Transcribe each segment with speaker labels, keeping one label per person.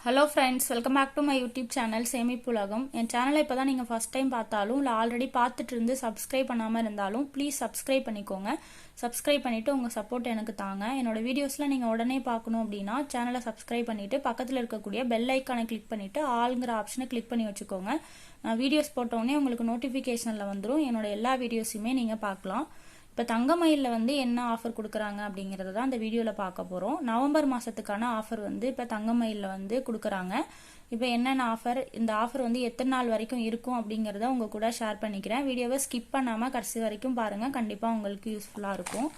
Speaker 1: Hello friends, welcome back to my YouTube channel Semippulagam. என் சேனலை இப்போ தான் நீங்கள் ஃபஸ்ட் டைம் பார்த்தாலும் இல்லை ஆல்ரெடி பார்த்துட்டு இருந்து சப்ஸ்கிரைப் பண்ணாமல் இருந்தாலும் ப்ளீஸ் சப்ஸ்கிரைப் பண்ணிக்கோங்க. சப்ஸ்கிரைப் பண்ணிவிட்டு உங்கள் சப்போர்ட் எனக்கு தாங்க. என்னோட வீடியோஸில் நீங்கள் உடனே பார்க்கணும் அப்படின்னா சேனலை சப்ஸ்கிரைப் பண்ணிவிட்டு பக்கத்தில் இருக்கக்கூடிய பெல் ஐக்கானை கிளிக் பண்ணிவிட்டு ஆளுங்கிற ஆப்ஷனை கிளிக் பண்ணி வச்சுக்கோங்க. நான் வீடியோஸ் போட்டோடனே உங்களுக்கு நோட்டிஃபிகேஷனில் வந்துடும். என்னோட எல்லா வீடியோஸுமே நீங்கள் பார்க்கலாம். இப்போ தங்கமயிலில் வந்து என்ன ஆஃபர் கொடுக்குறாங்க அப்படிங்கிறத தான் இந்த வீடியோவில் பார்க்க போகிறோம். நவம்பர் மாதத்துக்கான ஆஃபர் வந்து இப்போ தங்கமயிலில் வந்து கொடுக்குறாங்க. இப்போ என்னென்ன ஆஃபர், இந்த ஆஃபர் வந்து எத்தனை நாள் வரைக்கும் இருக்கும் அப்படிங்கிறத உங்கள் கூட ஷேர் பண்ணிக்கிறேன். வீடியோவை ஸ்கிப் பண்ணாமல் கடைசி வரைக்கும் பாருங்கள், கண்டிப்பாக உங்களுக்கு யூஸ்ஃபுல்லாக இருக்கும்.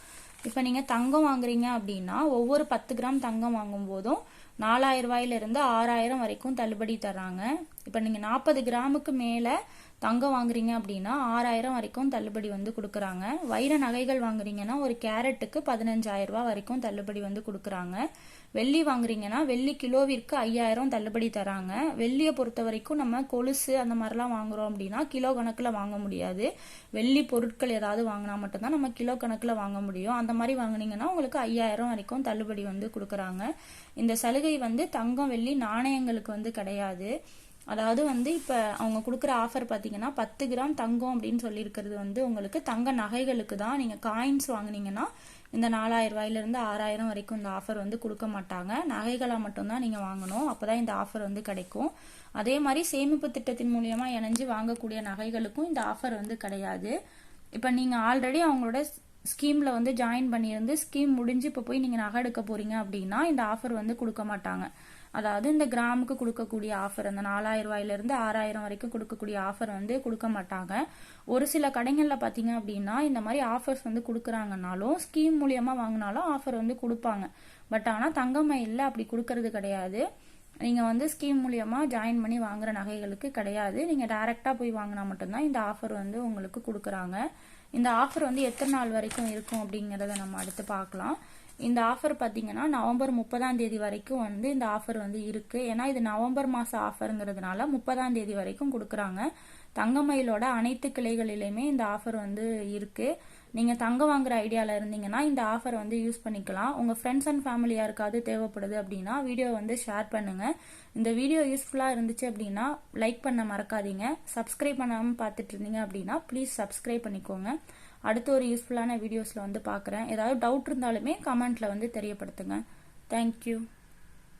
Speaker 1: இப்போ நீங்கள் தங்கம் வாங்குறீங்க அப்படின்னா ஒவ்வொரு 10 கிராம் தங்கம் வாங்கும் போதும் 4000 ரூபாயிலிருந்து 6000 வரைக்கும் தள்ளுபடி தர்றாங்க. இப்போ நீங்கள் 40 கிராமுக்கு மேலே தங்கம் வாங்குறீங்க அப்படின்னா 6000 வரைக்கும் தள்ளுபடி வந்து கொடுக்குறாங்க. வைர நகைகள் வாங்குறீங்கன்னா ஒரு கேரட்டுக்கு 15000 ரூபாய் வரைக்கும் தள்ளுபடி வந்து கொடுக்குறாங்க. வெள்ளி வாங்குறீங்கன்னா வெள்ளி கிலோவிற்கு 5000 தள்ளுபடி தராங்க. வெள்ளியை பொறுத்த வரைக்கும் நம்ம கொலுசு அந்த மாதிரிலாம் வாங்குறோம் அப்படின்னா கிலோ கணக்கில் வாங்க முடியாது. வெள்ளி பொருட்கள் ஏதாவது வாங்கினா மட்டும்தான் நம்ம கிலோ கணக்கில் வாங்க முடியும். அந்த மாதிரி வாங்குனீங்கன்னா உங்களுக்கு 5000 வரைக்கும் தள்ளுபடி வந்து கொடுக்குறாங்க. இந்த சலுகை வந்து தங்கம் வெள்ளி நாணயங்களுக்கு வந்து கிடையாது. அதாவது வந்து இப்போ அவங்க கொடுக்குற ஆஃபர் பார்த்தீங்கன்னா 10 கிராம் தங்கம் அப்படின்னு சொல்லியிருக்கிறது வந்து உங்களுக்கு தங்க நகைகளுக்கு தான். நீங்கள் காயின்ஸ் வாங்கினீங்கன்னா இந்த 4000 ரூபாயிலிருந்து 6000 வரைக்கும் இந்த ஆஃபர் வந்து கொடுக்க மாட்டாங்க. நகைகளாக மட்டும்தான் நீங்கள் வாங்கணும், அப்போ தான் இந்த ஆஃபர் வந்து கிடைக்கும். அதே மாதிரி சேமிப்பு திட்டத்தின் மூலியமாக இணைஞ்சு வாங்கக்கூடிய நகைகளுக்கும் இந்த ஆஃபர் வந்து கிடையாது. இப்போ நீங்கள் ஆல்ரெடி அவங்களோட ஸ்கீமில் வந்து ஜாயின் பண்ணியிருந்து ஸ்கீம் முடிஞ்சு இப்போ போய் நீங்கள் நகை எடுக்க போகிறீங்க அப்படின்னா இந்த ஆஃபர் வந்து கொடுக்க மாட்டாங்க. அதாவது இந்த கிராமுக்கு கொடுக்கக்கூடிய ஆஃபர், அந்த 4000 ரூபாயிலிருந்து 6000 வரைக்கும் கொடுக்கக்கூடிய ஆஃபர் வந்து கொடுக்க மாட்டாங்க. ஒரு சில கடைகளில் பார்த்தீங்க அப்படின்னா இந்த மாதிரி ஆஃபர்ஸ் வந்து கொடுக்குறாங்கனாலும் ஸ்கீம் மூலியமாக வாங்கினாலும் ஆஃபர் வந்து கொடுப்பாங்க. பட் ஆனால் தங்கமயிலில் அப்படி கொடுக்கறது கிடையாது. நீங்கள் வந்து ஸ்கீம் மூலியமாக ஜாயின் பண்ணி வாங்குற நகைகளுக்கு கிடையாது. நீங்கள் டைரெக்டாக போய் வாங்கினா மட்டும்தான் இந்த ஆஃபர் வந்து உங்களுக்கு கொடுக்குறாங்க. இந்த ஆஃபர் வந்து எத்தனை நாள் வரைக்கும் இருக்கும் அப்படிங்கிறத நம்ம அடுத்து பார்க்கலாம். இந்த ஆஃபர் பார்த்தீங்கன்னா நவம்பர் 30ஆம் தேதி வரைக்கும் வந்து இந்த ஆஃபர் வந்து இருக்குது. ஏன்னா இது நவம்பர் மாதம் ஆஃபருங்கிறதுனால 30ஆம் தேதி வரைக்கும் கொடுக்குறாங்க. தங்கமயிலோட அனைத்து கிளைகளிலுமே இந்த ஆஃபர் வந்து இருக்குது. நீங்கள் தங்கம் வாங்குற ஐடியாவில் இருந்தீங்கன்னா இந்த ஆஃபர் வந்து யூஸ் பண்ணிக்கலாம். உங்கள் ஃப்ரெண்ட்ஸ் அண்ட் ஃபேமிலி யாருக்காவது தேவைப்படுது அப்படின்னா வீடியோ வந்து ஷேர் பண்ணுங்கள். இந்த வீடியோ யூஸ்ஃபுல்லாக இருந்துச்சு அப்படின்னா லைக் பண்ண மறக்காதீங்க. சப்ஸ்கிரைப் பண்ணாமல் பார்த்துட்டு இருந்தீங்க அப்படின்னா ப்ளீஸ் சப்ஸ்கிரைப் பண்ணிக்கோங்க. அடுத்து ஒரு யூஸ்ஃபுல்லான வீடியோஸில் வந்து பார்க்குறேன். ஏதாவது டவுட் இருந்தாலுமே கமெண்ட்டில் வந்து தெரியப்படுத்துங்க. தேங்க்யூ.